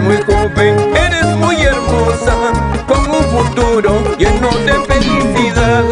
muy joven, eres muy hermosa, con un futuro lleno de felicidad.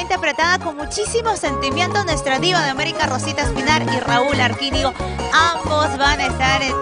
Interpretada con muchísimo sentimiento nuestra diva de América, Rosita Espinar y Raúl Arquínigo. Ambos van a estar en...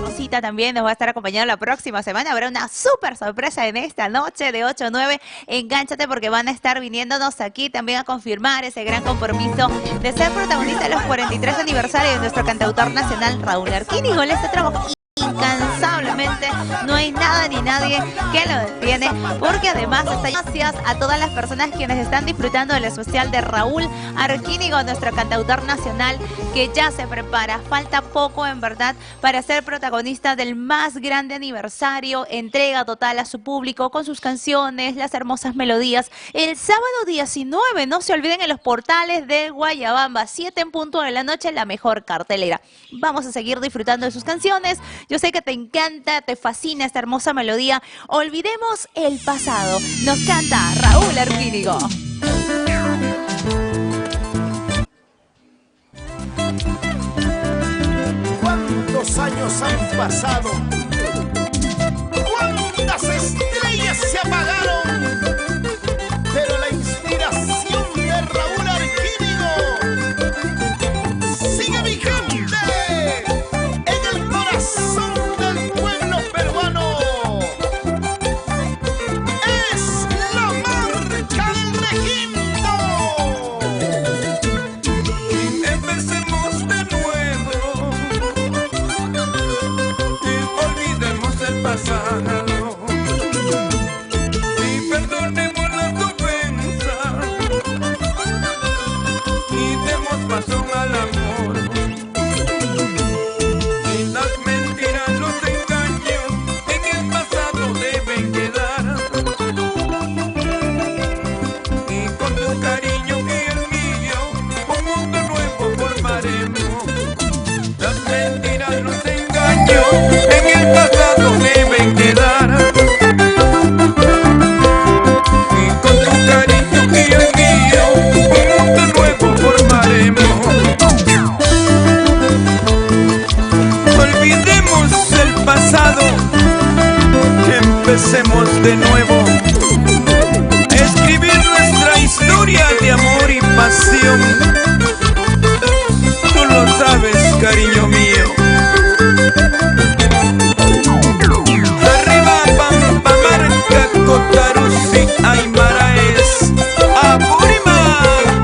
Rosita también nos va a estar acompañando la próxima semana. Habrá una súper sorpresa en esta noche de 8 a 9. Engánchate porque van a estar viniéndonos aquí también a confirmar ese gran compromiso de ser protagonista de los 43 aniversarios de nuestro cantautor nacional Raúl Arquínigo. Él está trabajando incansablemente, no hay nada ni nadie que lo detiene, porque además está gracias a todas las personas quienes están disfrutando del especial de Raúl Arquínigo, nuestro cantautor nacional, que ya se prepara. Falta poco en verdad para ser protagonista del más grande aniversario, entrega total a su público con sus canciones, las hermosas melodías. El sábado 19, no se olviden, en los portales de Guayabamba, 7 en punto de la noche, la mejor cartelera. Vamos a seguir disfrutando de sus canciones. Yo sé que te encanta, te fascina esta hermosa melodía. Olvidemos el pasado. Nos canta Raúl Arquínigo. ¿Cuántos años han pasado? ¿Cuántas estrellas se apagaron? Pero la inspiración de Raúl Arquínigo sigue vigente en el corazón del pueblo peruano. Es la marcha del regimiento. Empecemos de nuevo y olvidemos el pasado. Y perdonemos las ofensas y demos paso al amor. Y las mentiras, los engaños en el pasado deben quedar. Y con tu cariño y el mío, un mundo nuevo formaremos. Las mentiras, los engaños en el pasado deben quedar. Y con tu cariño y el mío, un mundo nuevo formaremos. Olvidemos el pasado, empecemos de nuevo. Escribir nuestra historia de amor y pasión. Tú lo sabes, cariño mío. Arriba, Pampa, Marca, Cotarusi, Aymara es Apurímac.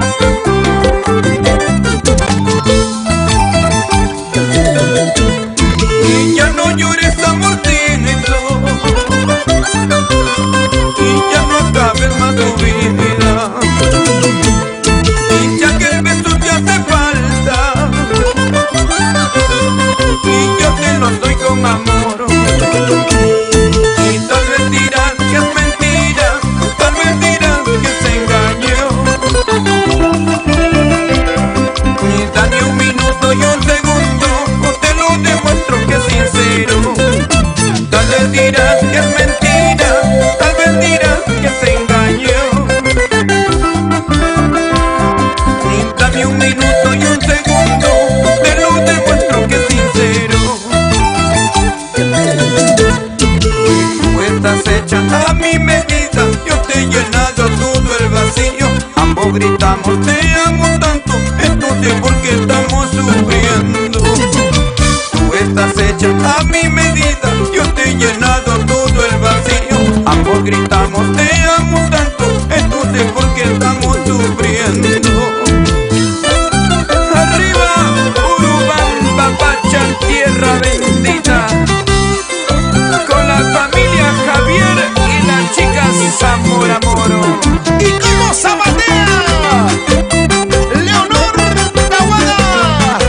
Y ya no llores, amorcito, y ya no acabes más tu vida. Y ya que el beso te hace falta, y yo te lo doy con amor. Y tal vez dirás que es mentira, tal vez dirás que se engañó. Y dame un minuto y un segundo, te lo demuestro que es sincero. Tal vez dirás que es mentira, tal vez dirás que se engañó. Y dame un minuto y un segundo, te lo demuestro que es sincero. Tú estás hecha a mi medida, yo te he llenado todo el vacío. Ambos gritamos te amo tanto, entonces ¿por qué estamos sufriendo? Tú estás hecha a mi medida, yo te he llenado todo el vacío. Ambos gritamos te amo tanto, entonces ¿por qué estamos sufriendo? Arriba, Urubamba, Pachan, tierra bendita. Con la familia Javier y las chicas Zamora Moro. ¿Y cómo zapatea? Leonor Tahuada.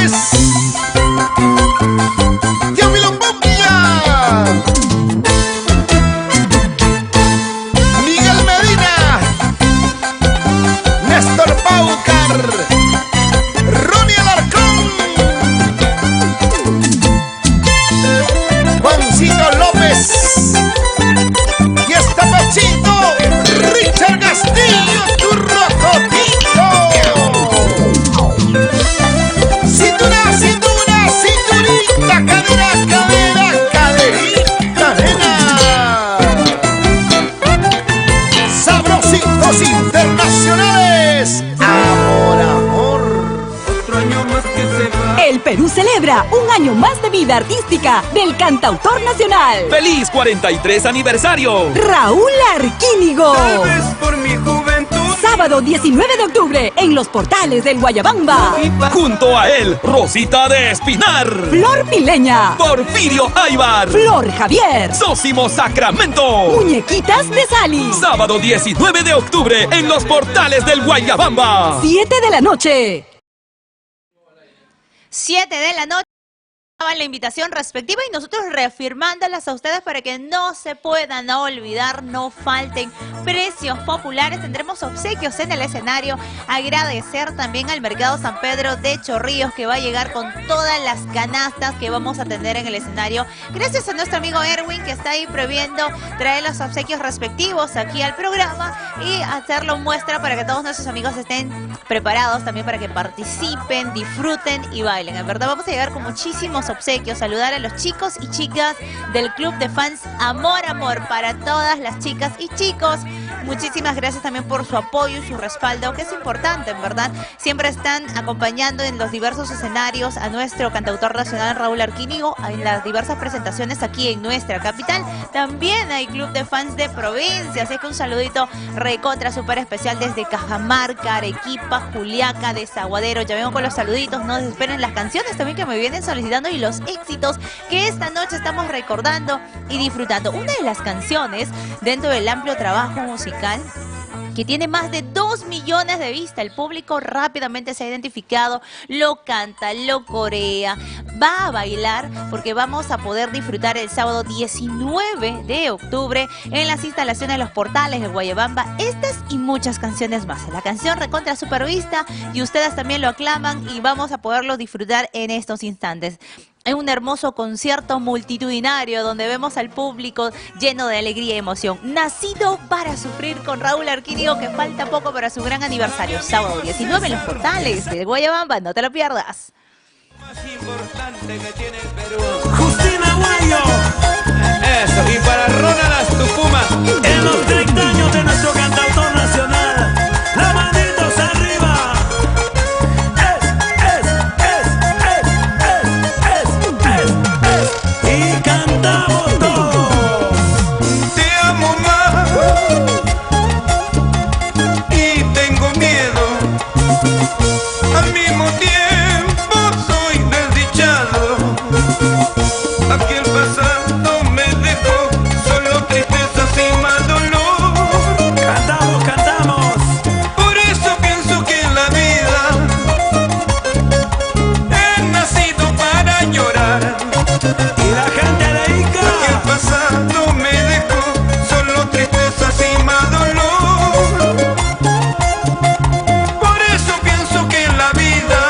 López. Tío Milombombia. Miguel Medina. Néstor Paucar. Ronnie Alarcón. Juancito López. Y está Pachito. Richard Castillo, tu rocotito. Cintura, cintura, cinturita, cadera, cadera, caderita, nena. Sabrositos internacionales. Amor, amor. Otro año más que se va. El Perú celebra un año más de vida artística del cantautor nacional, ¡Feliz 43 aniversario! Raúl Arquínigo. Tal vez por mi juventud. Sábado 19 de octubre en los portales del Guayabamba. Junto a él, Rosita de Espinar, Flor Pileña, Porfirio Aybar, Flor Javier, Sósimo Sacramento. Muñequitas de Sally. Sábado 19 de octubre en los portales del Guayabamba. 7 de la noche. 7 de la noche. La invitación respectiva y nosotros reafirmándolas a ustedes para que no se puedan olvidar, no falten precios populares, tendremos obsequios en el escenario. Agradecer también al Mercado San Pedro de Chorrillos, que va a llegar con todas las canastas que vamos a tener en el escenario. Gracias a nuestro amigo Erwin, que está ahí previendo traer los obsequios respectivos aquí al programa y hacerlo muestra para que todos nuestros amigos estén preparados también para que participen, disfruten y bailen. En verdad vamos a llegar con muchísimos obsequios, saludar a los chicos y chicas del club de fans Amor Amor, para todas las chicas y chicos. Muchísimas gracias también por su apoyo y su respaldo, que es importante, en verdad. Siempre están acompañando en los diversos escenarios a nuestro cantautor nacional Raúl Arquínigo, en las diversas presentaciones aquí en nuestra capital. También hay club de fans de provincia, así que un saludito recontra súper especial desde Cajamarca, Arequipa, Juliaca, Desaguadero. Ya vengo con los saluditos, no desesperen las canciones también que me vienen solicitando y los éxitos que esta noche estamos recordando y disfrutando. Una de las canciones dentro del amplio trabajo musical que tiene más de 2 millones de vistas. El público rápidamente se ha identificado, lo canta, lo corea, va a bailar, porque vamos a poder disfrutar el sábado 19 de octubre en las instalaciones de los portales de Guayabamba estas y muchas canciones más. La canción recontra supervista y ustedes también lo aclaman y vamos a poderlo disfrutar en estos instantes. Es un hermoso concierto multitudinario donde vemos al público lleno de alegría y emoción. Nacido para sufrir con Raúl Arquínigo, que falta poco para su gran aniversario. Sábado 19 en los portales de Guayabamba, no te lo pierdas. Más importante que tiene el Perú. Justina Guayo, Eso, y para Ronald Tucuma. en los 30 años de nuestro cantautor nacional, las manitos arriba. Y cantamos todos. Te amo más y tengo miedo. Al mismo tiempo soy desdichado. Aquí el pasado me dejó solo tristezas y más dolor. Cantamos, cantamos. Por eso pienso que en la vida he nacido para llorar. Y la gente de Ica. Porque el pasado me dejó solo tristezas y más dolor. Por eso pienso que en la vida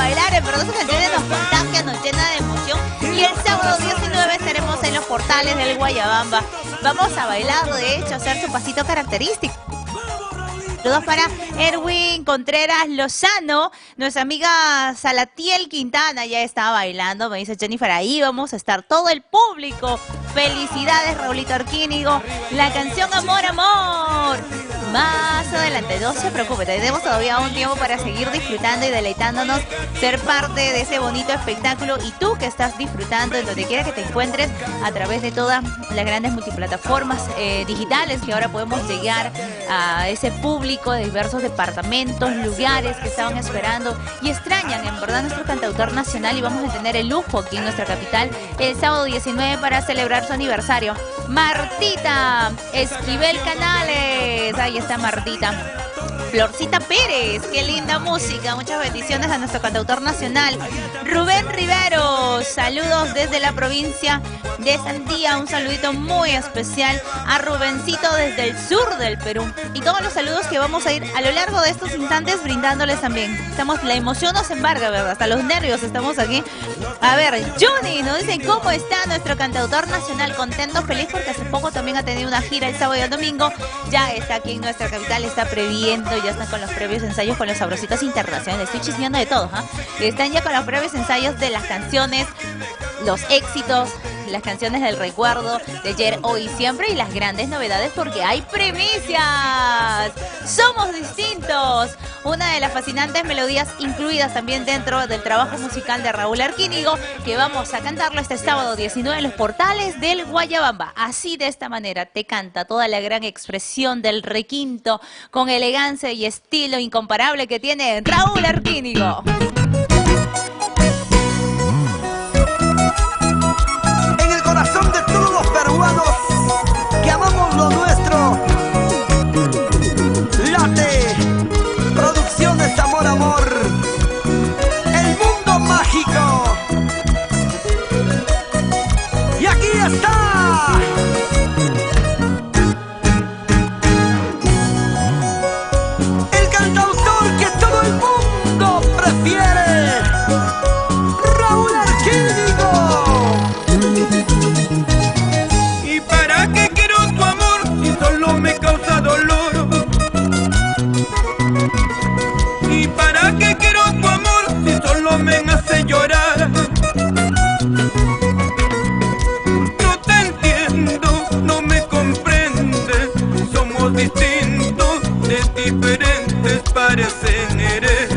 bailar, en verdad esas canciones nos contagian, nos llenan de emoción. Y el sábado 19 estaremos en los portales del Guayabamba. Vamos a bailar, de hecho, hacer su pasito característico. Saludos para Erwin Contreras Lozano, nuestra amiga Salatiel Quintana ya está bailando, me dice Jennifer, ahí vamos a estar todo el público. Felicidades, Raulito Arquínigo, la canción Amor, Amor. Más adelante, no se preocupe, tenemos todavía un tiempo para seguir disfrutando y deleitándonos, ser parte de ese bonito espectáculo, y tú que estás disfrutando en donde quiera que te encuentres a través de todas las grandes multiplataformas digitales que ahora podemos llegar a ese público de diversos departamentos, lugares que estaban esperando y extrañan en verdad nuestro cantautor nacional, y vamos a tener el lujo aquí en nuestra capital el sábado 19 para celebrar su aniversario. Martita Esquivel Canales, ahí está Martita. Florcita Pérez, qué linda música, muchas bendiciones a nuestro cantautor nacional. Rubén Rivero, saludos desde la provincia de Sandía, un saludito muy especial a Rubencito desde el sur del Perú. Y todos los saludos que vamos a ir a lo largo de estos instantes brindándoles también. La emoción nos embarga, ¿verdad? Hasta los nervios estamos aquí. A ver, Johnny nos dice cómo está nuestro cantautor nacional, contento, feliz porque hace poco también ha tenido una gira el sábado y el domingo. Ya está aquí en nuestra capital, está previendo, ya están con los previos ensayos con los Sabrositos Internacionales. Estoy chismeando de todo, ¿eh? Están ya con los previos ensayos de las canciones, los éxitos, las canciones del recuerdo de ayer, hoy y siempre, y las grandes novedades porque hay primicias. Somos distintos, una de las fascinantes melodías incluidas también dentro del trabajo musical de Raúl Arquínigo, que vamos a cantarlo este sábado 19 en los portales del Guayabamba. Así, de esta manera te canta toda la gran expresión del requinto con elegancia y estilo incomparable que tiene Raúl Arquínigo. Corazón de todos los peruanos que amamos lo nuestro, late Producciones Amor, Amor, el mundo mágico. Y aquí está el cantautor que todo el mundo prefiere, Raúl Arquínigo. Me causa dolor. ¿Y para qué quiero tu amor si solo me hace llorar? No te entiendo, no me comprendes. Somos distintos, de diferentes pareceres.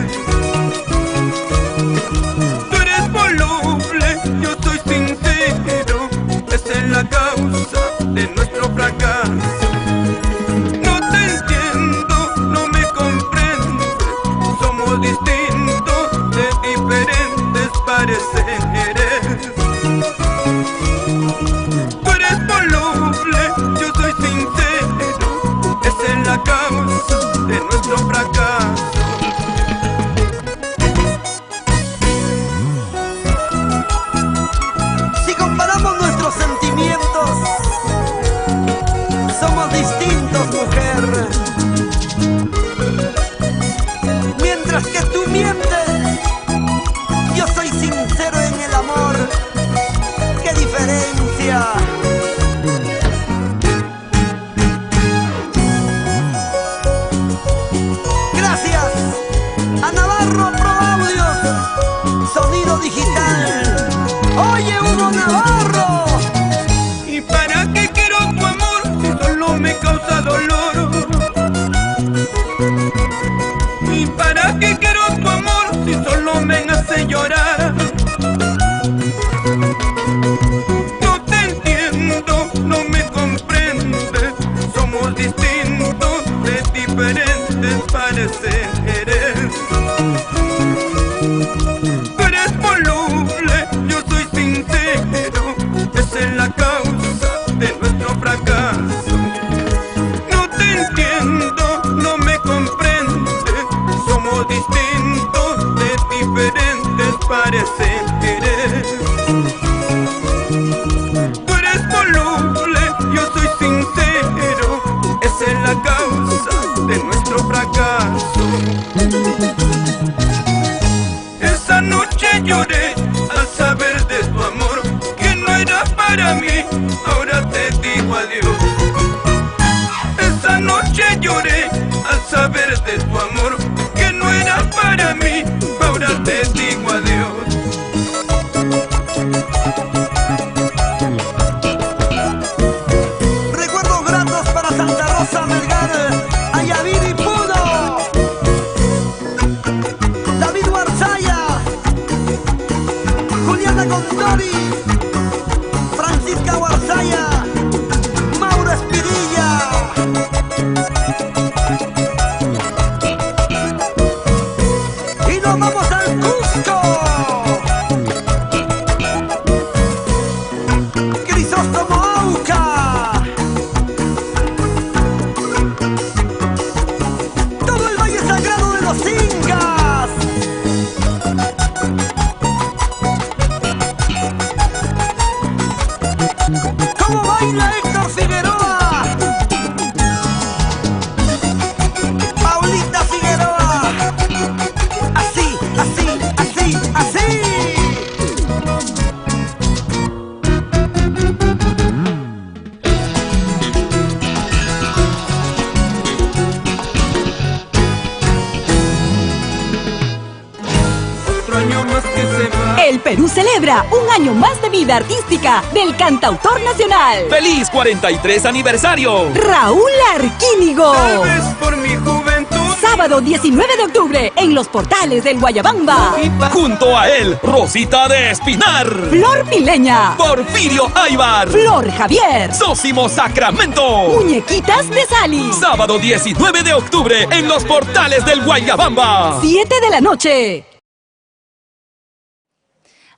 Tú eres voluble, yo soy sincero. Esa es la causa de nuestro fracaso. Distintos, de diferentes pareceres. Tú eres voluble, yo soy sincero. Esa es la causa de nuestro fracaso. Si comparamos nuestros sentimientos, somos distintos, mujer. Mientras que tú mientes, yo soy sincero en el amor. ¡Qué diferencia! Gracias a Navarro Pro Audios, sonido digital. Oye, Hugo Navarro. ¿Y para qué quiero tu amor si solo me causa dolor? ¿Y para qué quiero tu amor si solo me hace llorar? No te entiendo, no me comprendes. Somos distintos, de diferentes pareceres. Tú eres voluble, yo soy sincero. Esa es la causa de nuestro fracaso. No te entiendo, no me comprendes. Somos distintos, de diferentes pareceres. Tú eres voluble, yo soy sincero. Esa es la causa de nuestro fracaso. Esa lloré al saber de tu amor, que no era para mí, ahora te digo adiós. Esa noche lloré al saber de tu amor, que no era para mí, ahora te digo adiós. Recuerdos gratos para Santa Rosa, Melgar, Ayavid y Puno. David Warzaya, Juliana Condori, Francisca Warzaya, Mauro Espirilla. Y nos vamos al Cusco. Crisóstomo Auca. Todo el Valle Sagrado de los Incas. ¿Cómo baila Héctor Figueroa? Paulita Figueroa. Así, así, así, así. Otro año más que se va. El Perú celebra un año más de vida artística del cantautor nacional, ¡Feliz 43 aniversario! Raúl Arquínigo. Tal vez por mi juventud. Sábado 19 de octubre en los portales del Guayabamba. Junto a él, Rosita de Espinar, Flor Pileña, Porfirio Aybar, Flor Javier, Sósimo Sacramento. Muñequitas de Sally. Sábado 19 de octubre en los portales del Guayabamba. 7 de la noche.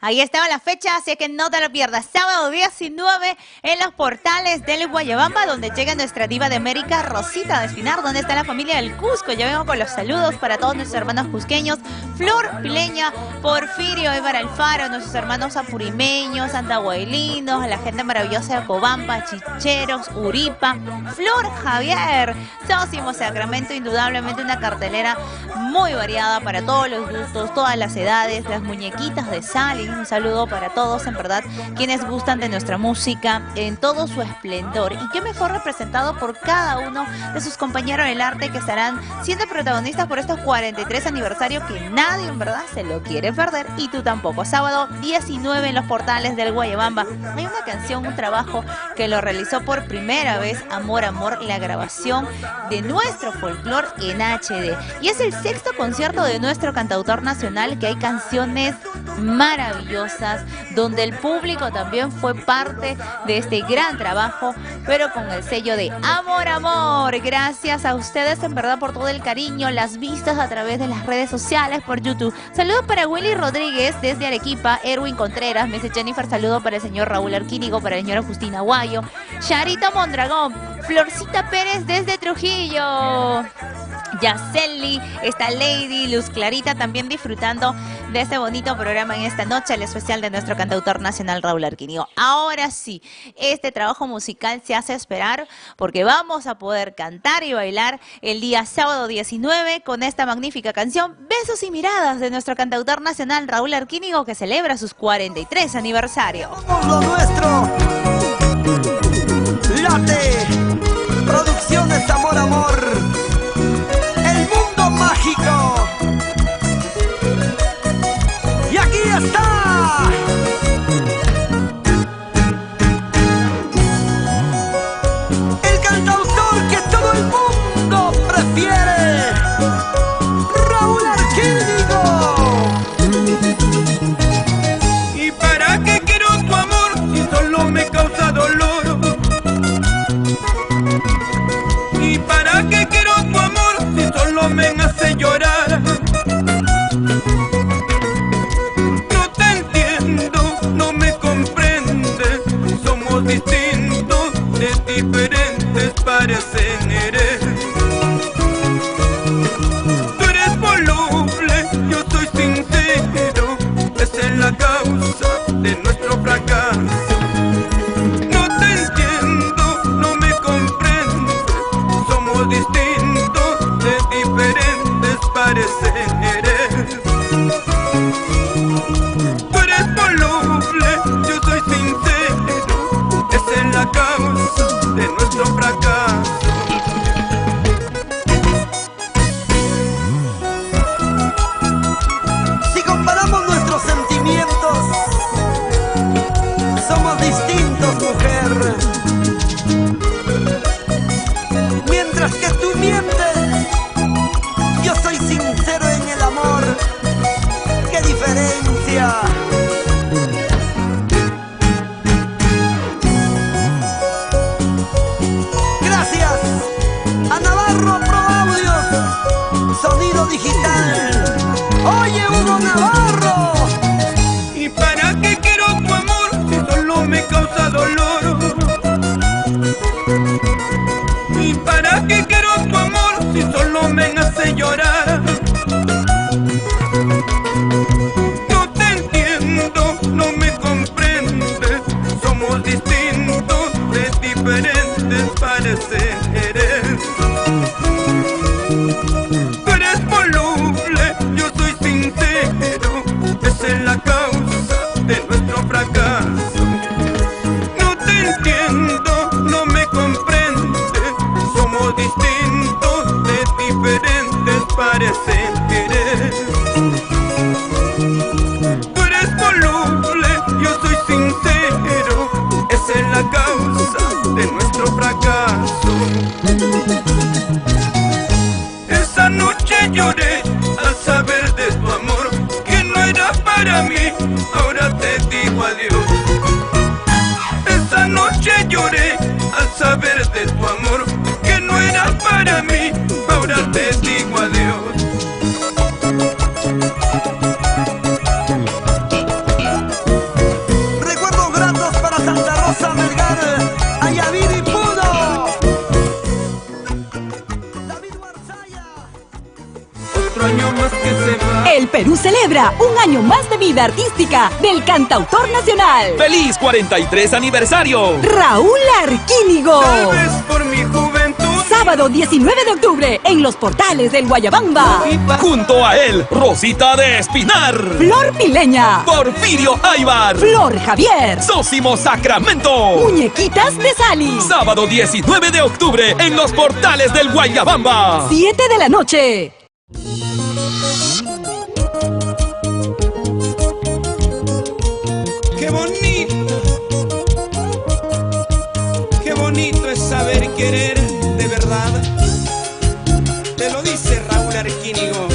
Ahí estaba la fecha, así que no te lo pierdas. Sábado 19 en los portales del Guayabamba, donde llega nuestra diva de América, Rosita de Espinar, donde está la familia del Cusco. Ya vengo con los saludos para todos nuestros hermanos cusqueños. Flor Pileña, Porfirio Aybar Alfaro, nuestros hermanos apurimeños, andahuaylinos, la gente maravillosa de Cobamba, Chicheros, Uripa, Flor Javier, Sósimo Sacramento, indudablemente una cartelera muy variada para todos los gustos, todas las edades, las muñequitas de Sally. Un saludo para todos, en verdad, quienes gustan de nuestra música en todo su esplendor. Y qué mejor representado por cada uno de sus compañeros del arte que estarán siendo protagonistas por estos 43 aniversarios que nadie, en verdad, se lo quiere perder y tú tampoco. Sábado 19 en los portales del Guayabamba. Hay una canción, un trabajo que lo realizó por primera vez Amor, Amor, la grabación de nuestro folclore en HD. Y es el 6º concierto de nuestro cantautor nacional, que hay canciones maravillosas, donde el público también fue parte de este gran trabajo, pero con el sello de Amor, Amor. Gracias a ustedes, en verdad, por todo el cariño, las vistas a través de las redes sociales, por YouTube. Saludos para Willy Rodríguez desde Arequipa, Erwin Contreras, me dice Jennifer, saludo para el señor Raúl Arquínigo, para la señora Justina Guayo, Charito Mondragón, Florcita Pérez desde Trujillo, Yaceli, está Lady, Luz Clarita también disfrutando de este bonito programa en esta noche, el especial de nuestro cantautor nacional Raúl Arquínigo. Ahora sí, este trabajo musical se hace esperar porque vamos a poder cantar y bailar el día sábado 19 con esta magnífica canción Besos y Miradas de nuestro cantautor nacional Raúl Arquínigo, que celebra sus 43 aniversario. Somos lo nuestro. Late. Producciones Amor, Amor. El mundo mágico. Y aquí está. El cantautor que todo el mundo prefiere. Raúl Arquínigo. ¿Y para qué quiero tu amor si solo me causa dolor? ¿Y para qué quiero tu amor si solo me hace llorar? No te entiendo, no me comprendes. Somos distintos, de diferentes parecen eres. Tú eres voluble, yo soy sincero. Esa es la causa de nuestro fracaso. No te entiendo, no me comprendes. Somos distintos, de diferentes pareceres. Tú eres voluble, yo soy sincero. Esa es la causa de nuestro fracaso. Si comparamos nuestros sentimientos, somos distintos, mujer. Mientras que tú mientes, yo soy sincero en el amor. ¡Qué diferencia! Gracias a Navarro Pro Audios, sonido digital. Oye, Hugo Navarro. ¿Y para qué quiero tu amor si solo me causa dolor? ¿Y para qué quiero tu amor si solo me hace llorar? No te entiendo, no me comprendes. Somos distintos de diferentes pareceres. Tú eres voluble, yo soy sincero. Esa es la causa de nuestro fracaso. No te entiendo, no me comprendes. Somos distintos de diferentes pareceres. Tú eres voluble, yo soy sincero. Esa es la causa de nuestro fracaso. Esa noche lloré al saber de tu amor, que no era para mí, ahora te digo adiós. Esa noche lloré al saber de tu amor, que no era para mí, ahora te digo adiós. Recuerdos gratos para Santa Rosa, Melgar, Ayavid y Puno. David Marsaya. Otro año más que se va. El Perú celebra un año más de vida artística del cantautor nacional, ¡Feliz 43 aniversario! Raúl Arquínigo. Tal vez por mi juventud. Sábado 19 de octubre en los portales del Guayabamba. Junto a él, Rosita de Espinar, Flor Pileña, Porfirio Aybar, Flor Javier, Sósimo Sacramento. Muñequitas de Sali. Sábado 19 de octubre en los portales del Guayabamba. 7 de la noche. Qué bonito es saber querer de verdad. Te lo dice Raúl Arquínigo.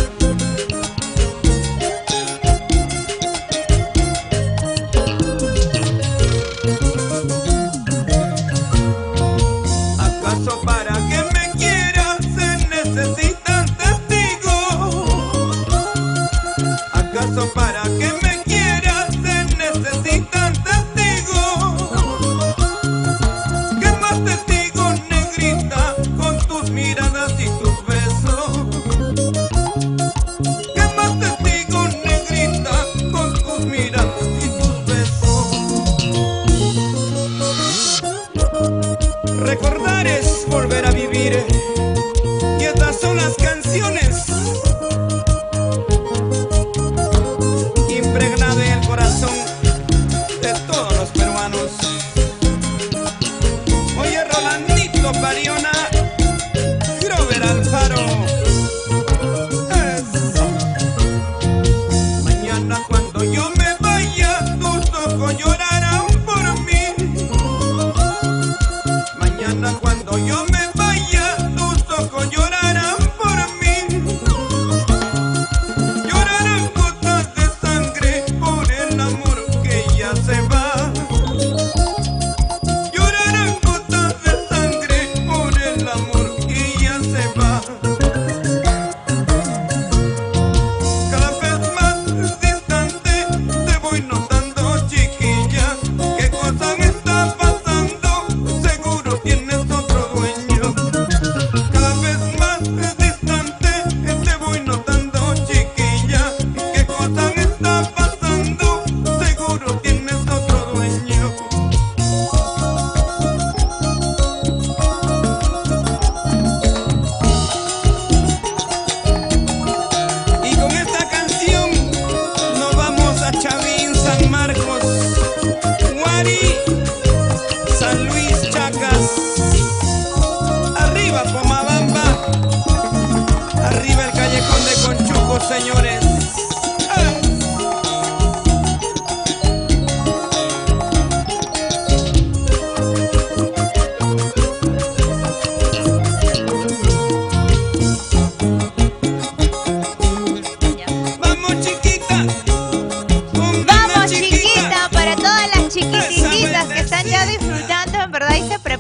¿Acaso para que me quieras se necesitan testigos?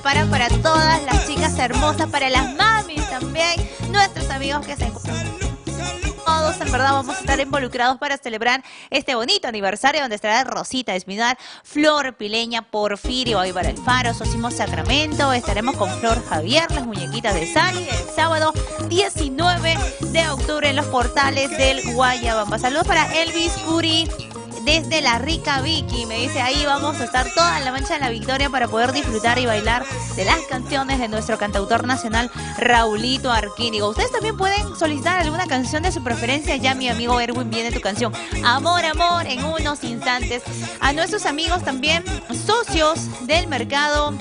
preparan para todas las chicas hermosas, para las mamis también, nuestros amigos que se encuentran. Todos en verdad vamos a estar involucrados para celebrar este bonito aniversario donde estará Rosita Espinar, Flor Pileña, Porfirio Aybar Alfaro, Sosimo Sacramento, estaremos con Flor Javier, las muñequitas de Sally, el sábado 19 de octubre en los portales del Guayabamba. Saludos para Elvis Curi desde La Rica Vicky, me dice ahí vamos a estar toda la mancha de la victoria para poder disfrutar y bailar de las canciones de nuestro cantautor nacional Raulito Arquínigo. Ustedes también pueden solicitar alguna canción de su preferencia, ya mi amigo Erwin viene tu canción Amor, Amor en unos instantes. A nuestros amigos también, socios del mercado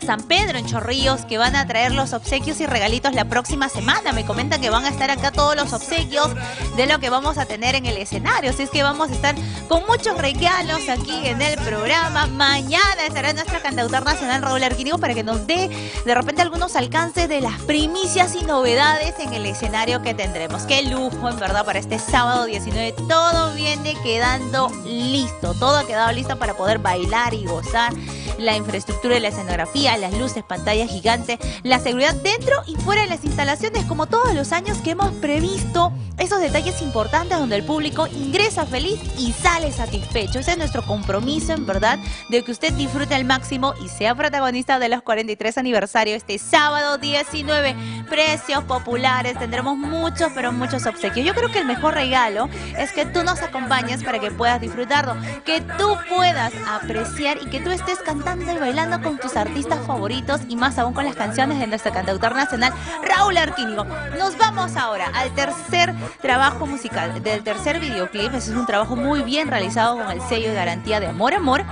San Pedro en Chorrillos, que van a traer los obsequios y regalitos la próxima semana. Me comentan que van a estar acá todos los obsequios de lo que vamos a tener en el escenario. Así es que vamos a estar con muchos regalos aquí en el programa. Mañana estará nuestro cantautor nacional Raúl Arquínigo para que nos dé de repente algunos alcances de las primicias y novedades en el escenario que tendremos. Qué lujo, en verdad, para este sábado 19. Todo viene quedando listo. Todo ha quedado listo para poder bailar y gozar. La infraestructura y la escenografía, las luces, pantalla gigante, la seguridad dentro y fuera de las instalaciones, como todos los años que hemos previsto esos detalles importantes donde el público ingresa feliz y sale satisfecho. Ese es nuestro compromiso, en verdad, de que usted disfrute al máximo y sea protagonista de los 43 aniversarios este sábado 19. Precios populares, tendremos muchos, pero muchos obsequios. Yo creo que el mejor regalo es que tú nos acompañes para que puedas disfrutarlo, que tú puedas apreciar y que tú estés cantando y bailando con tus artistas favoritos y más aún con las canciones de nuestro cantautor nacional Raúl Arquínigo. Nos vamos ahora al tercer trabajo musical, del tercer videoclip. Ese es un trabajo muy bien realizado con el sello de garantía de Amor, Amor.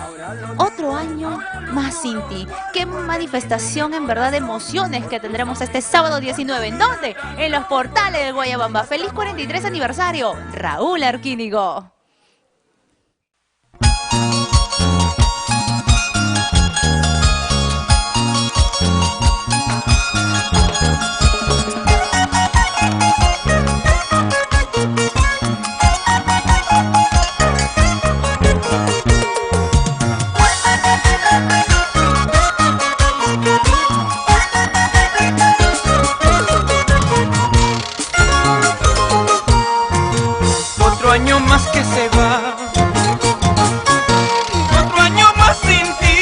Otro año más sin ti. Qué manifestación en verdad de emociones que tendremos este sábado 19. ¿En dónde? En los portales del Guayabamba. ¡Feliz 43 aniversario, Raúl Arquínigo! Otro año más que se va, otro año más sin ti.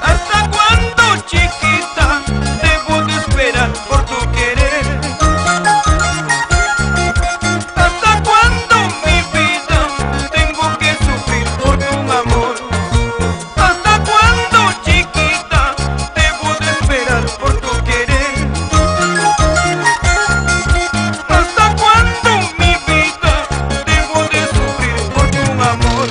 ¿Hasta cuándo, chiquita, debo de esperar por tu querer? ¿Hasta cuándo, mi vida, tengo que sufrir por tu amor? ¿Hasta cuándo, chiquita, debo de esperar por tu querer? ¿Hasta cuándo, mi vida, debo de sufrir por tu amor?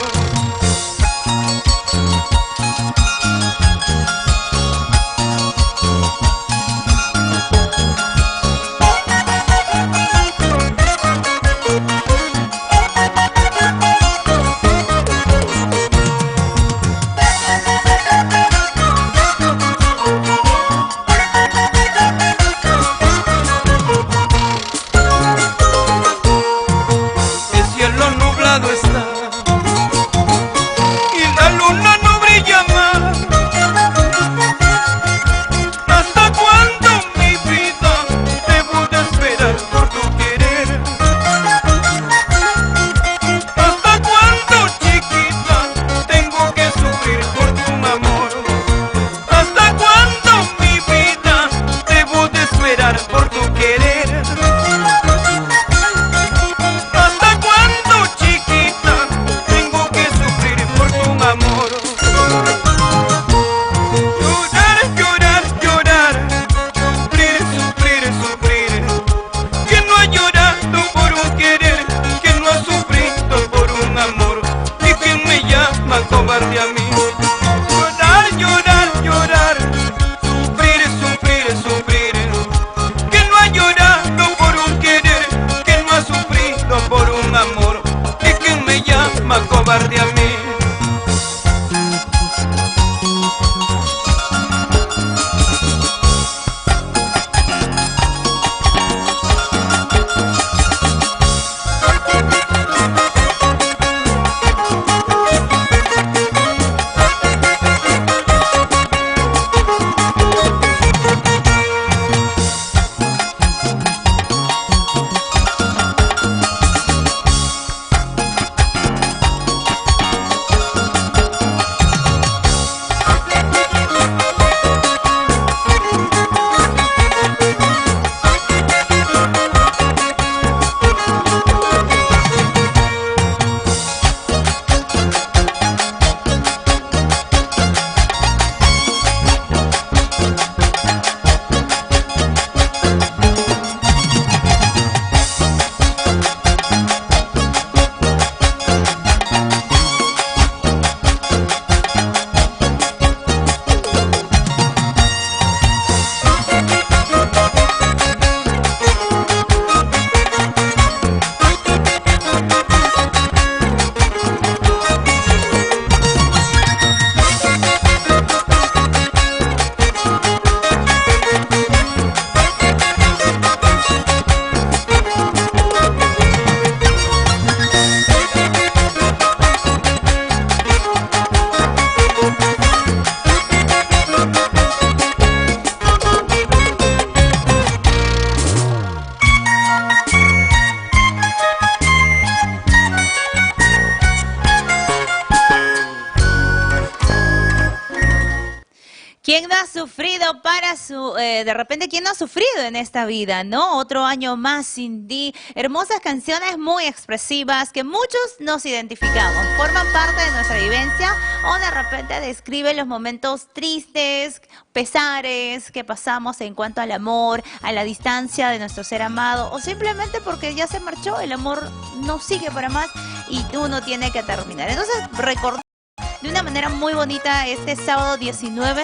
El cielo nublado está y la luna no brilla más. ¿Hasta cuándo, mi vida, debo de esperar por tu querer? ¿Hasta cuándo, chiquita, tengo que sufrir por tu amor? ¿Hasta cuándo, mi vida, debo de esperar por tu querer? ¿Hasta cuándo, chiquita, tengo que sufrir por tu amor? Llorar, llorar, llorar, sufrir, sufrir, sufrir. ¿Quién no ha llorado por un querer? ¿Quién no ha sufrido por un amor? ¿Y quién me llama cobarde a mí? Llorar, llorar, llorar, sufrir, sufrir, sufrir. ¿Quién no ha llorado por un querer? ¿Quién no ha sufrido por un amor? ¿Y quién me llama cobarde a mí? ¿Quién no ha sufrido de repente, quién no ha sufrido en esta vida, no? Otro año más sin ti. Hermosas canciones muy expresivas que muchos nos identificamos. Forman parte de nuestra vivencia o de repente describen los momentos tristes, pesares que pasamos en cuanto al amor, a la distancia de nuestro ser amado o simplemente porque ya se marchó, el amor no sigue para más y uno tiene que terminar. Entonces, recordar de una manera muy bonita este sábado 19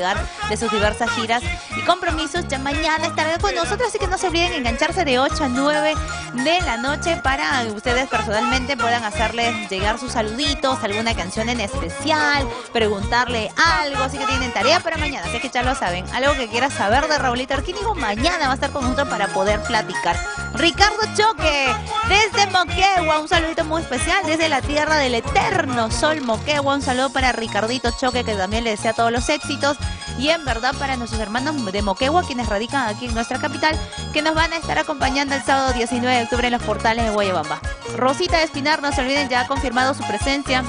de sus diversas giras y compromisos. Ya mañana estarán con nosotros, así que no se olviden engancharse de 8 a 9 de la noche para que ustedes personalmente puedan hacerles llegar sus saluditos, alguna canción en especial, preguntarle algo, así que tienen tarea para mañana, así que ya lo saben. Algo que quieras saber de Raulito Arquínigo, mañana va a estar con nosotros para poder platicar. Ricardo Choque, desde Moquegua, un saludito muy especial, desde la tierra del eterno sol Moquegua, un saludo para Ricardito Choque, que también le desea todos los éxitos, y en verdad para nuestros hermanos de Moquegua, quienes radican aquí en nuestra capital, que nos van a estar acompañando el sábado 19 de octubre en los portales de Guayabamba. Rosita Espinar, no se olviden, ya ha confirmado su presencia.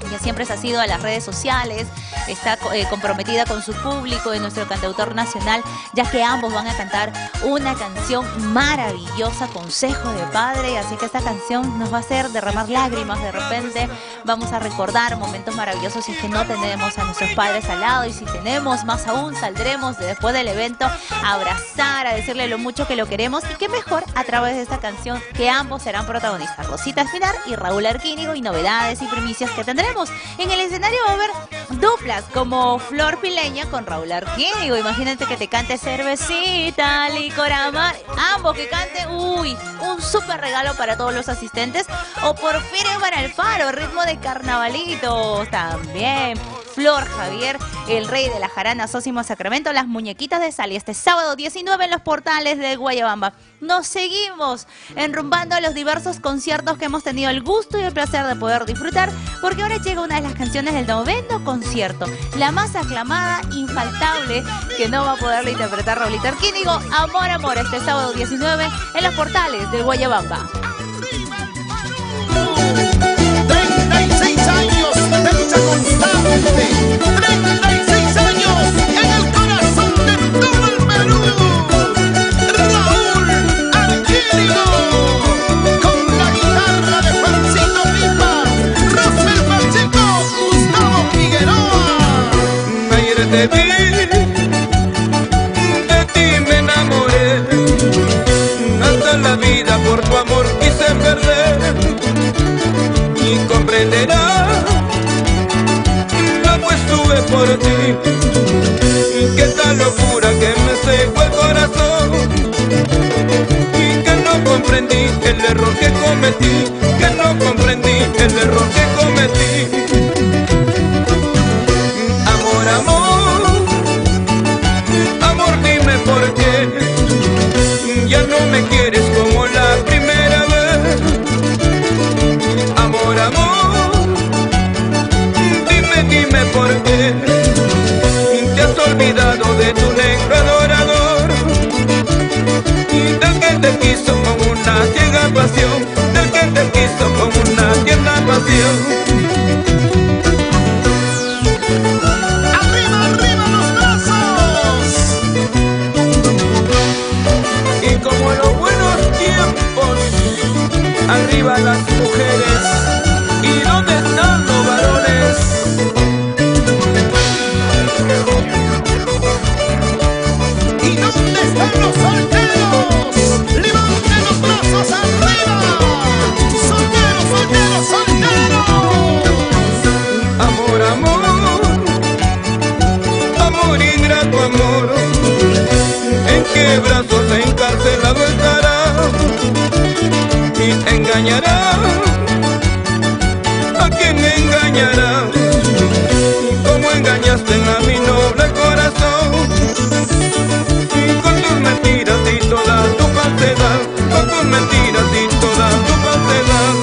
Ella siempre se ha ido a las redes sociales, está comprometida con su público, de nuestro cantautor nacional, ya que ambos van a cantar una canción maravillosa, Consejo de Padre, así que esta canción nos va a hacer derramar lágrimas de repente, vamos a recordar momentos maravillosos si es que no tenemos a nuestros padres al lado, y si tenemos, más aún saldremos después del evento a abrazar, a decirle lo mucho que lo queremos, y qué mejor a través de esta canción que ambos serán protagonistas, Rosita Espinar y Raúl Arquínigo, y novedades y primicias que tendremos. En el escenario va a haber duplas como Flor Pileña con Raúl Arquínigo. Imagínate que te cante Cervecita, Licor Amar, ambos que canten, uy, un súper regalo para todos los asistentes. O Porfirio para el Faro, ritmo de carnavalitos también. Flor Javier, el rey de la jarana Sósimo Sacramento, las muñequitas de sal. Y este sábado 19 en los portales de Guayabamba. Nos seguimos enrumbando los diversos conciertos que hemos tenido el gusto y el placer de poder disfrutar, porque ahora llega una de las canciones del 9º concierto, la más aclamada, infaltable, que no va a poderla interpretar Raulito Arquínigo, Amor, Amor, este sábado 19 en los portales de Guayabamba. 36 años de lucha constante, 36 años en el corazón de todo el Perú. Raúl Arquínigo, con la guitarra de Juancito Pipa, Rafael Pacheco, Gustavo Figueroa. Ayer te vi, de ti me enamoré, hasta la vida por tu amor quise perder. Y comprenderás, no pues tuve por ti, que tal locura que me secó el corazón, y que no comprendí el error que cometí, que no comprendí el error que cometí. Amor, amor, amor, dime por qué ya no me quieres como la primera vez. Amor, amor, dime por qué te has olvidado de tu negro adorador, y del que te quiso con una ciega pasión, del que te quiso con una tierna pasión. Arriba, arriba los brazos. Y como en los buenos tiempos, arriba las mujeres, ¿y dónde están los varones? ¿Y dónde están los solteros? Levanten los brazos arriba. Solteros, solteros, solteros. Amor, amor, amor, ingrato amor, ¿en qué brazos encarcelado estará? Y engañará, ¿a quién engañará? ¿Cómo engañaste a mi noble corazón? Con tus mentiras y toda tu falsedad, con tus mentiras y toda tu falsedad.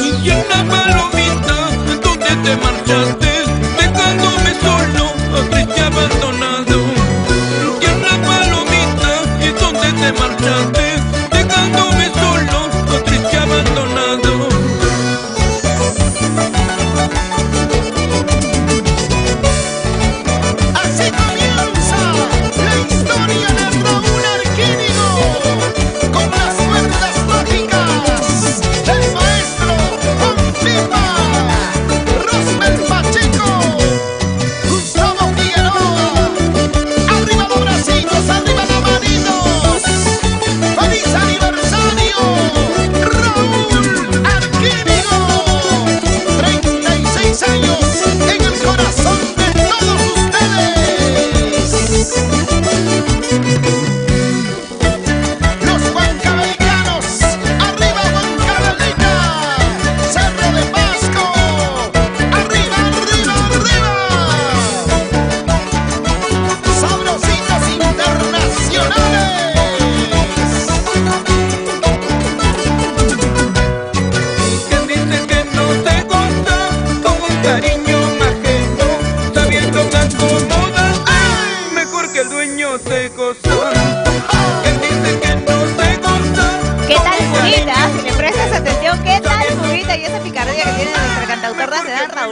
Y en la palomita, ¿dónde te marchaste? Dejándome solo, triste abandonado. Y en la palomita, ¿y dónde te marchaste? Dejándome solo, triste abandonado.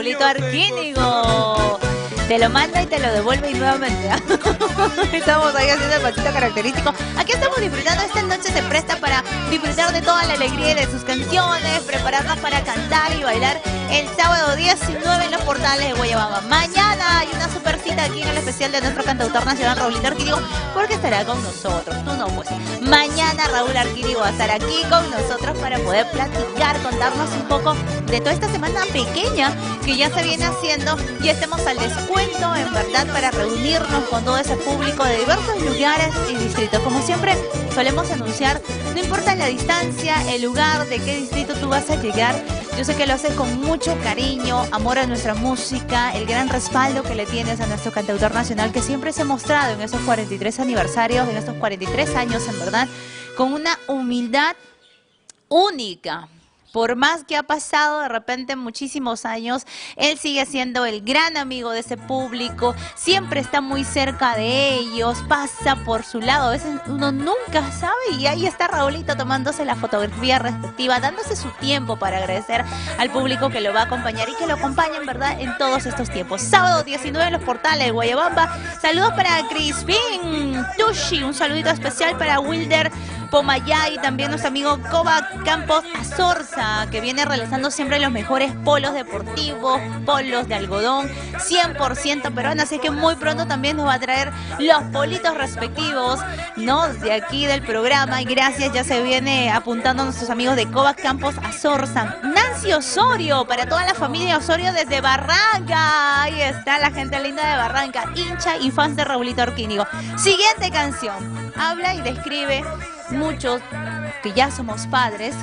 Raulito Arquínigo. Te lo manda y te lo devuelve y nuevamente. Estamos ahí haciendo el pasito característico. Aquí estamos disfrutando. Esta noche se presta para disfrutar de toda la alegría de sus canciones, prepararnos para cantar y bailar el sábado 19 en los portales de Guayabamba. Mañana hay una super cita aquí en el especial de nuestro cantautor nacional Raulito Arquínigo, porque estará con nosotros. Tú no, pues. Mañana Raúl Arquínigo va a estar aquí con nosotros para poder platicar, contarnos un poco de toda esta semana pequeña que ya se viene haciendo y estemos al descuento, en verdad, para reunirnos con todo ese público de diversos lugares y distritos. Como siempre solemos anunciar, no importa la distancia, el lugar, de qué distrito tú vas a llegar, yo sé que lo haces con mucho cariño, amor a nuestra música, el gran respaldo que le tienes a nuestro cantautor nacional, que siempre se ha mostrado en esos 43 aniversarios, en estos 43 años, en verdad, con una humildad única. Por más que ha pasado de repente muchísimos años, él sigue siendo el gran amigo de ese público, siempre está muy cerca de ellos, pasa por su lado, a veces uno nunca sabe y ahí está Raulito tomándose la fotografía respectiva, dándose su tiempo para agradecer al público que lo va a acompañar y que lo acompaña en verdad en todos estos tiempos. Sábado 19 en los portales de Guayabamba. Saludos para Crispin Tushi, un saludito especial para Wilder Pomayay, también nuestro amigo Coba Campos Azorza, que viene realizando siempre los mejores polos deportivos, polos de algodón, 100% peruano, así que muy pronto también nos va a traer los politos respectivos, ¿no?, de aquí del programa. Y gracias, ya se viene apuntando a nuestros amigos de Coba Campos Azorza. Nancy Osorio, para toda la familia Osorio desde Barranca, ahí está la gente linda de Barranca, hincha y fans de Raulito Arquínigo. Siguiente canción, habla y describe. Muchos que ya somos padres,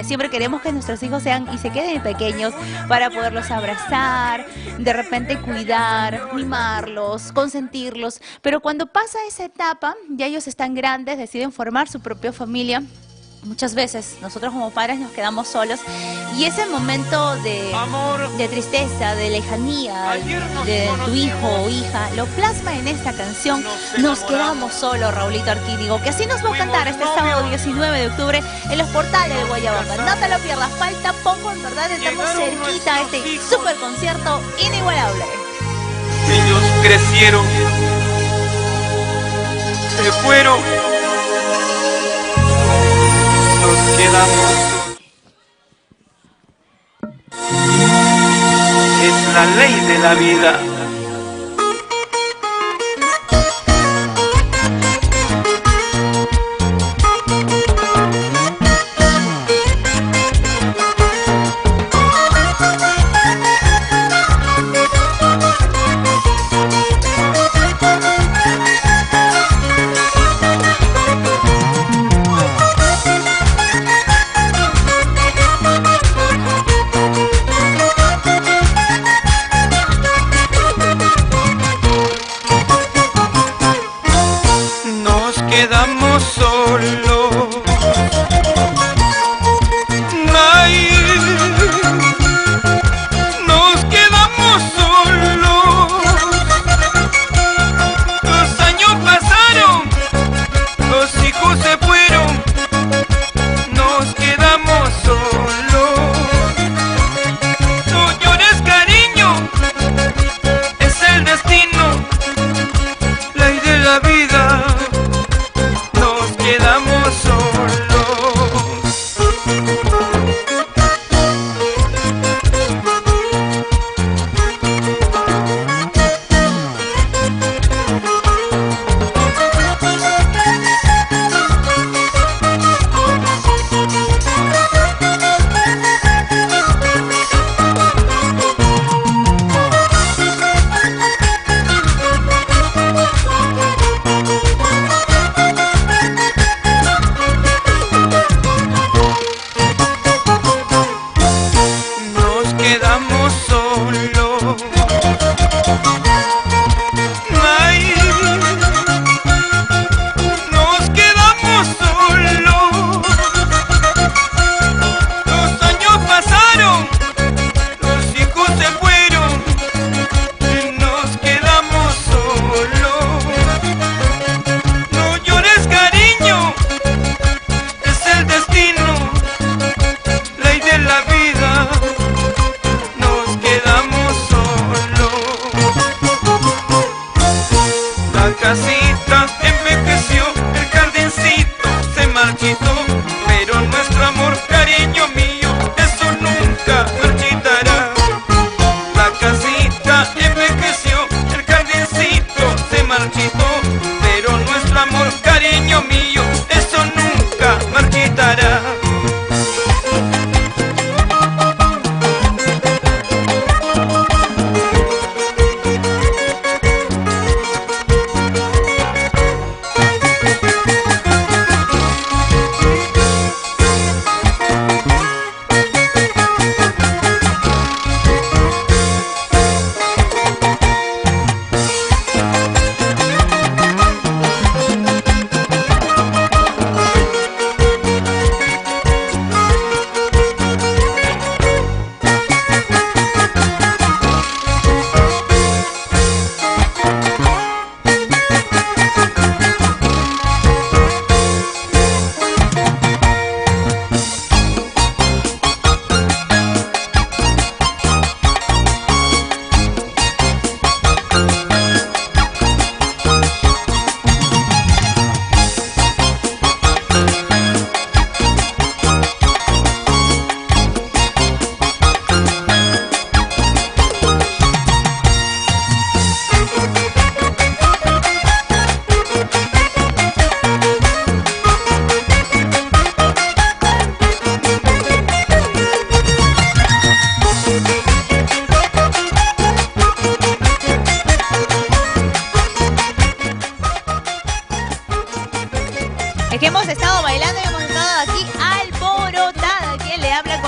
siempre queremos que nuestros hijos sean y se queden pequeños para poderlos abrazar, de repente cuidar, mimarlos, consentirlos. Pero cuando pasa esa etapa, ya ellos están grandes, deciden formar su propia familia. Muchas veces nosotros como padres nos quedamos solos y ese momento de tristeza, de lejanía de tu hijo o hija, lo plasma en esta canción. Nos quedamos solos, Raulito Arquínigo, que así nos va a cantar este sábado 19 de octubre en los portales de Guayabamba. No te lo pierdas, falta poco, en verdad, estamos cerquita a este super concierto inigualable. Ellos crecieron, se fueron, nos quedamos. Es la ley de la vida.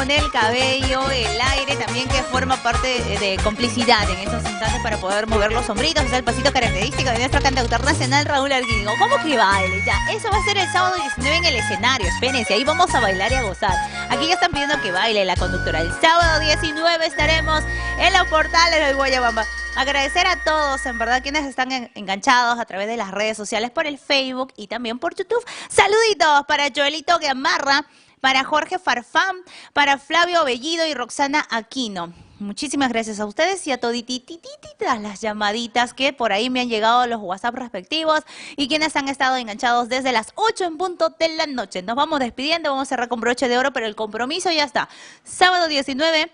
con el cabello, el aire también que forma parte de complicidad en estos instantes para poder mover los hombritos. Es el pasito característico de nuestro cantautor nacional Raúl Arquínigo. ¿Cómo que baile? Ya, eso va a ser el sábado 19 en el escenario. Espérense, ahí vamos a bailar y a gozar. Aquí ya están pidiendo que baile la conductora. El sábado 19 estaremos en los portales del Guayabamba. Agradecer a todos, en verdad, quienes están enganchados a través de las redes sociales, por el Facebook y también por YouTube. Saluditos para Joelito Gamarra, para Jorge Farfán, para Flavio Bellido y Roxana Aquino. Muchísimas gracias a ustedes y a todititititas las llamaditas que por ahí me han llegado a los WhatsApp respectivos y quienes han estado enganchados desde las 8 en punto de la noche. Nos vamos despidiendo, vamos a cerrar con broche de oro, pero el compromiso ya está. Sábado 19.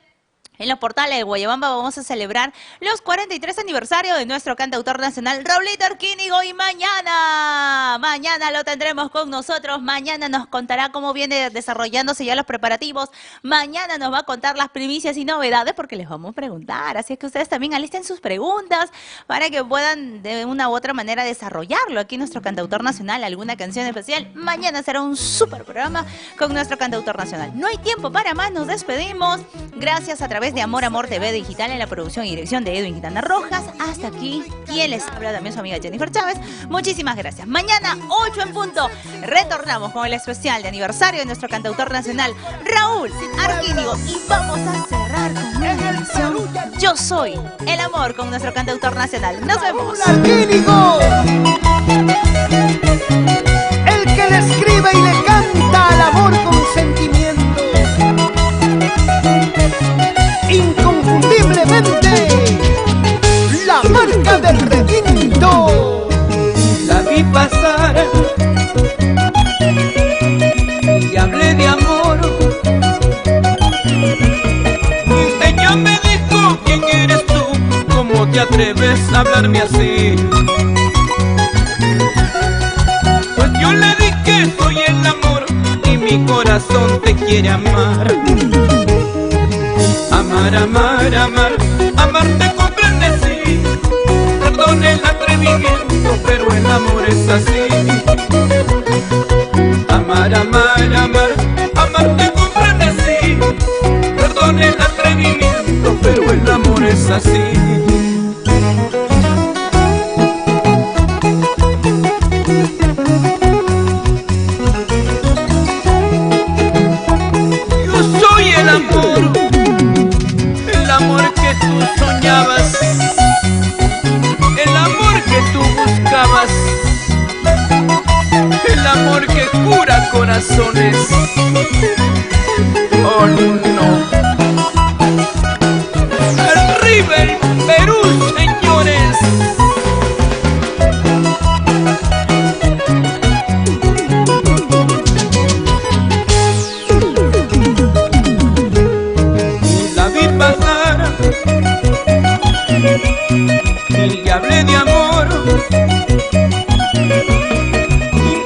En los portales de Guayabamba vamos a celebrar los 43 aniversarios de nuestro cantautor nacional Raulito Arquínigo y mañana lo tendremos con nosotros. Mañana nos contará cómo viene desarrollándose ya los preparativos. Mañana nos va a contar las primicias y novedades porque les vamos a preguntar. Así es que ustedes también alisten sus preguntas para que puedan de una u otra manera desarrollarlo aquí nuestro cantautor nacional, alguna canción especial. Mañana será un súper programa con nuestro cantautor nacional. No hay tiempo para más, nos despedimos. Gracias a través de Amor TV Digital en la producción y dirección de Edwin Quintana Rojas. Hasta aquí, quien les habla también su amiga Jennifer Chávez. Muchísimas gracias. Mañana, 8 en punto, retornamos con el especial de aniversario de nuestro cantautor nacional, Raúl Arquínigo. Y vamos a cerrar con una canción, Yo Soy el Amor, con nuestro cantautor nacional. Nos vemos. Raúl Arquínigo, el que le escribe y le canta al amor con sentimiento. Inconfundiblemente la marca del requinto. La vi pasar y hablé de amor. Ella me dijo, ¿quién eres tú? ¿Cómo te atreves a hablarme así? Pues yo le dije que soy el amor y mi corazón te quiere amar. Amar, amar, amar, amarte comprende, sí. Perdón el atrevimiento, pero el amor es así. Amar, amar, amar, amarte comprende, sí. Perdón el atrevimiento, pero el amor es así. Yo soy el amor. El amor que tú soñabas, el amor que tú buscabas, el amor que cura corazones. Oh no. Arriba el Perú, señores. La vi pasar y le hablé de amor.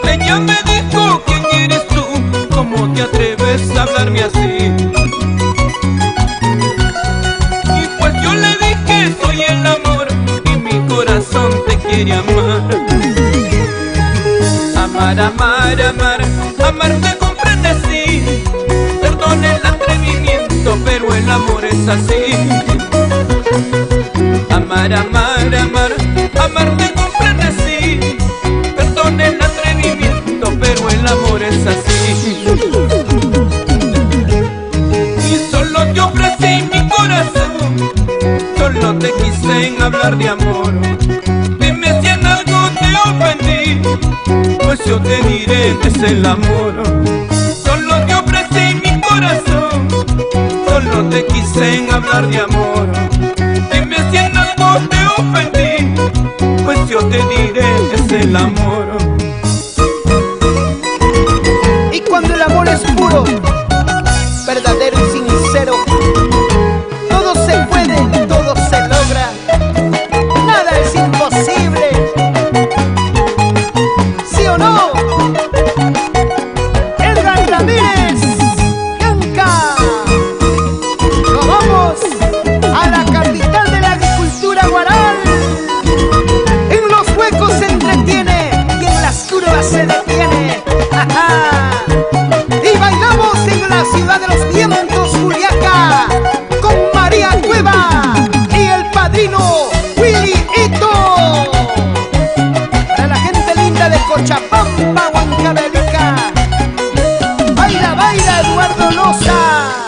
Ella me dijo, ¿quién eres tú? ¿Cómo te atreves a hablarme así? Y pues yo le dije, soy el amor y mi corazón te quiere amar. Amar, amar, amar, amarte comprende, sí. Perdón el atrevimiento, pero el amor es así. Amar, amar, amar, amarte comprende, sí. Perdón el atrevimiento, pero el amor es así. Y solo te ofrecí mi corazón, solo te quise en hablar de amor. Dime si en algo te ofendí, pues yo te diré que es el amor. Solo te ofrecí mi corazón, solo te quise en hablar de amor. Dime si en algo te ofendí, pues yo te diré que es el amor. Y cuando el amor es puro, verdadero y sincero, todo se puede, todo se logra, nada es imposible. ¿Sí o no? Edgar Ramírez, Yanka. Nos vamos a la capital de la agricultura guaral. En los huecos se entretiene y en las curvas se detiene. ¡Ja, ja! Y bailamos en la ciudad de los vientos. Juliaca, con María Cueva y el padrino Willy Ito. Para la gente linda de Cochapampa, Huancavelica. Baila, baila, Eduardo Loza.